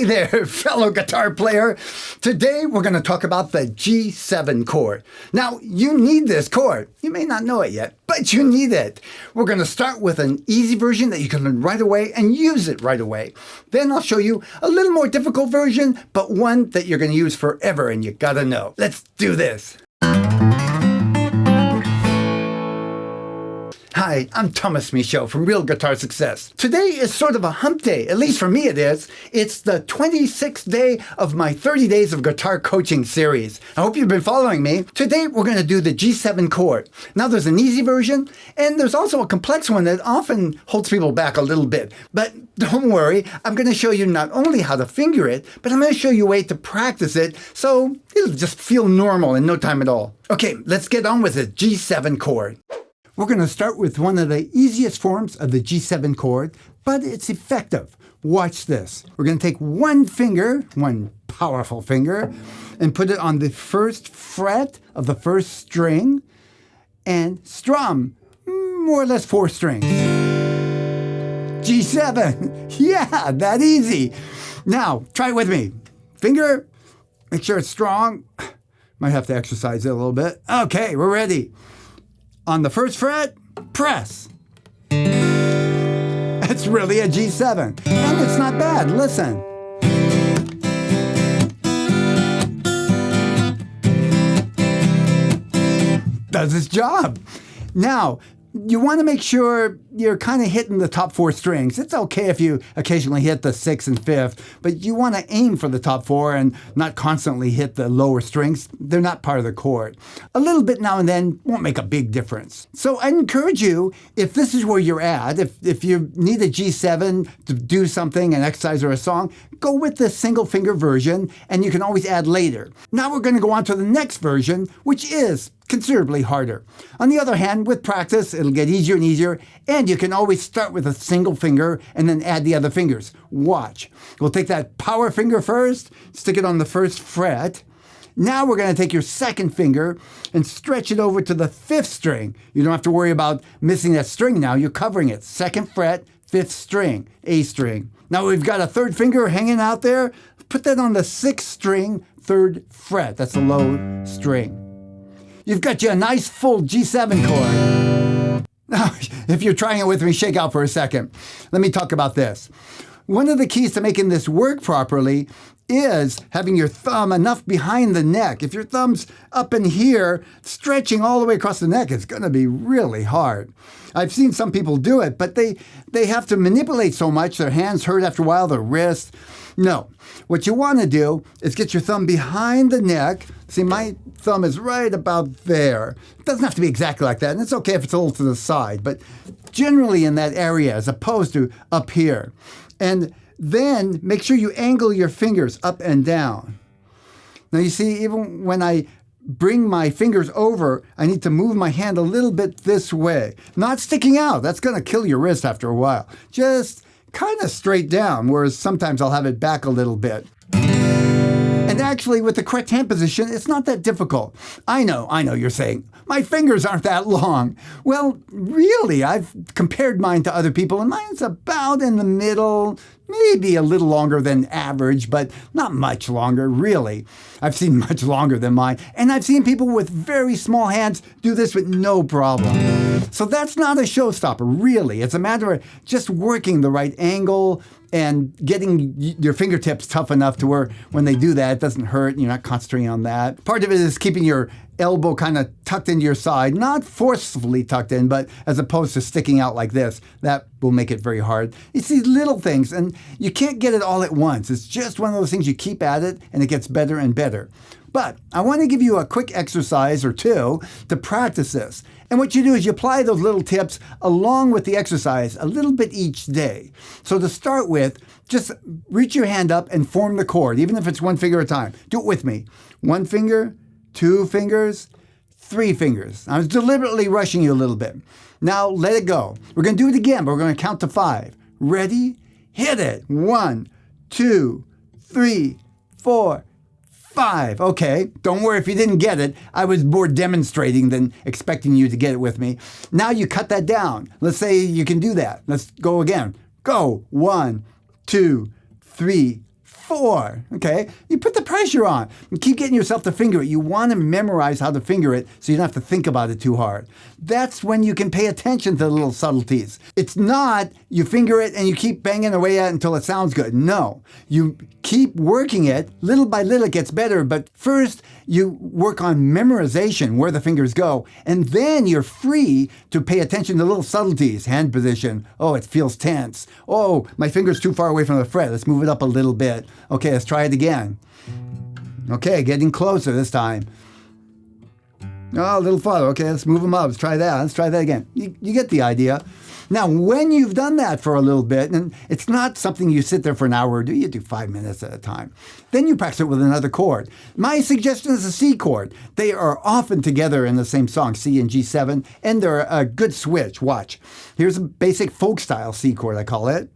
Hey there, fellow guitar player. Today we're going to talk about the G7 chord. Now, you need this chord. You may not know it yet, but you need it. We're going to start with an easy version that you can learn right away and use it right away. Then I'll show you a little more difficult version, but one that you're going to use forever and you got to know. Let's do this. Hi, I'm Thomas Michaud from Real Guitar Success. Today is sort of a hump day, at least for me it is. It's the 26th day of my 30 Days of Guitar Coaching series. I hope you've been following me. Today we're going to do the G7 chord. Now there's an easy version, and there's also a complex one that often holds people back a little bit. But don't worry, I'm going to show you not only how to finger it, but I'm going to show you a way to practice it so it'll just feel normal in no time at all. Okay, let's get on with the G7 chord. We're going to start with one of the easiest forms of the G7 chord, but it's effective. Watch this. We're going to take one finger, one powerful finger, and put it on the first fret of the first string and strum more or less 4 strings. G7. Yeah, that easy. Now, try it with me. Finger, make sure it's strong. Might have to exercise it a little bit. Okay, we're ready. On the first fret, press. That's really a G7. And it's not bad. Listen. Does its job. Now, you want to make sure you're kind of hitting the top 4 strings. It's okay if you occasionally hit the 6th and 5th, but you want to aim for the top 4 and not constantly hit the lower strings. They're not part of the chord. A little bit now and then won't make a big difference. So I encourage you, if this is where you're at, if you need a G7 to do something, an exercise or a song, go with the single finger version, and you can always add later. Now we're going to go on to the next version, which is considerably harder. On the other hand, with practice, it'll get easier and easier, and you can always start with a single finger and then add the other fingers. Watch. We'll take that power finger first, stick it on the first fret. Now we're going to take your second finger and stretch it over to the 5th string. You don't have to worry about missing that string now. You're covering it. 2nd fret, 5th string, A string. Now we've got a 3rd finger hanging out there. Put that on the 6th string, 3rd fret. That's a low string. You've got you a nice full G7 chord. Now, if you're trying it with me, shake out for a second. Let me talk about this. One of the keys to making this work properly is having your thumb enough behind the neck. If your thumb's up in here, stretching all the way across the neck, it's going to be really hard. I've seen some people do it, but they have to manipulate so much, their hands hurt after a while, their wrists. No. What you want to do is get your thumb behind the neck. See, my thumb is right about there. It doesn't have to be exactly like that, and it's okay if it's a little to the side, but generally in that area as opposed to up here. And then make sure you angle your fingers up and down. Now you see, even when I bring my fingers over, I need to move my hand a little bit this way. Not sticking out. That's going to kill your wrist after a while. Just kind of straight down, whereas sometimes I'll have it back a little bit. And actually, with the correct hand position, it's not that difficult. I know you're saying, my fingers aren't that long. Well, really, I've compared mine to other people, and mine's about in the middle, maybe a little longer than average, but not much longer, really. I've seen much longer than mine, and I've seen people with very small hands do this with no problem. So that's not a showstopper, really. It's a matter of just working the right angle and getting your fingertips tough enough to where when they do that, it doesn't hurt and you're not concentrating on that. Part of it is keeping your elbow kind of tucked into your side, not forcefully tucked in, but as opposed to sticking out like this. That will make it very hard. It's these little things, and you can't get it all at once. It's just one of those things you keep at it, and it gets better and better. But I want to give you a quick exercise or two to practice this. And what you do is you apply those little tips along with the exercise a little bit each day. So to start with, just reach your hand up and form the chord, even if it's one finger at a time. Do it with me. 1 finger, 2 fingers, 3 fingers. I was deliberately rushing you a little bit. Now let it go. We're going to do it again, but we're going to count to 5. Ready? Hit it. 1, 2, 3, 4, 5. Okay, don't worry if you didn't get it. I was more demonstrating than expecting you to get it with me. Now you cut that down. Let's say you can do that. Let's go again. Go. 1, 2, 3, 4. Okay? You put the pressure on. And keep getting yourself to finger it. You want to memorize how to finger it so you don't have to think about it too hard. That's when you can pay attention to the little subtleties. It's not you finger it and you keep banging away at it until it sounds good. No. You keep working it. Little by little it gets better. But first, you work on memorization, where the fingers go. And then you're free to pay attention to little subtleties. Hand position. Oh, it feels tense. Oh, my finger's too far away from the fret. Let's move it up a little bit. Okay, let's try it again. Okay, getting closer this time. Oh, a little farther. Okay, let's move them up. Let's try that. Let's try that again. You get the idea. Now, when you've done that for a little bit, and it's not something you sit there for an hour or do, you do 5 minutes at a time. Then you practice it with another chord. My suggestion is a C chord. They are often together in the same song, C and G7, and they're a good switch. Watch. Here's a basic folk style C chord, I call it.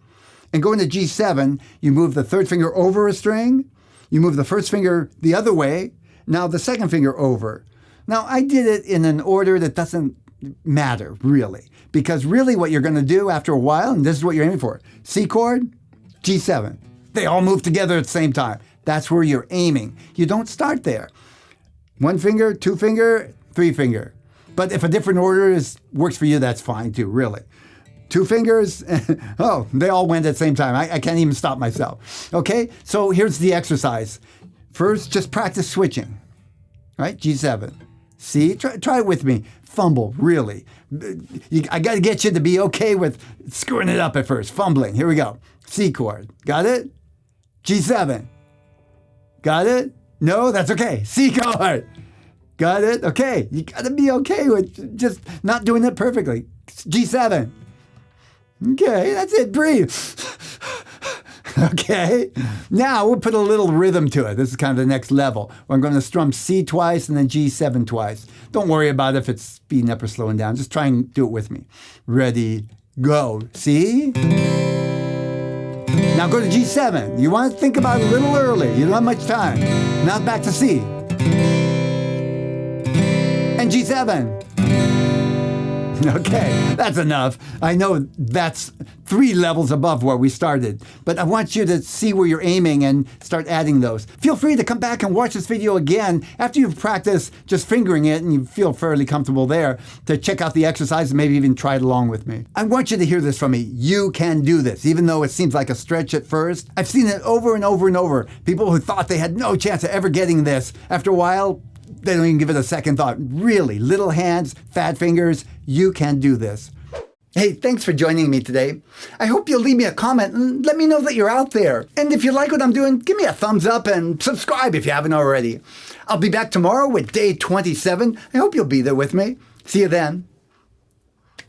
And going to G7, you move the third finger over a string. You move the first finger the other way. Now the second finger over. Now, I did it in an order that doesn't matter, really. Because really what you're going to do after a while, and this is what you're aiming for, C chord, G7. They all move together at the same time. That's where you're aiming. You don't start there. 1 finger, 2 finger, 3 finger. But if a different order works for you, that's fine too, really. 2 fingers, oh, they all went at the same time. I can't even stop myself. Okay, so here's the exercise. First, just practice switching. Right, G7. See, try it with me. Fumble, really. I got to get you to be okay with screwing it up at first. Fumbling. Here we go. C chord. Got it? G7. Got it? No, that's okay. C chord. Got it? Okay. You got to be okay with just not doing it perfectly. G7. Okay, that's it. Breathe. Okay, now we'll put a little rhythm to it. This is kind of the next level. I'm going to strum C twice and then G7 twice. Don't worry about if it's speeding up or slowing down. Just try and do it with me. Ready, go. See? Now go to G7. You want to think about it a little early. You don't have much time. Now back to C. And G7. Okay, that's enough. I know that's 3 levels above where we started, but I want you to see where you're aiming and start adding those. Feel free to come back and watch this video again after you've practiced just fingering it and you feel fairly comfortable there to check out the exercise and maybe even try it along with me. I want you to hear this from me. You can do this, even though it seems like a stretch at first. I've seen it over and over and over. People who thought they had no chance of ever getting this, after a while, they don't even give it a second thought. Really, little hands, fat fingers, you can do this. Hey, thanks for joining me today. I hope you'll leave me a comment and let me know that you're out there. And if you like what I'm doing, give me a thumbs up and subscribe if you haven't already. I'll be back tomorrow with day 27. I hope you'll be there with me. See you then.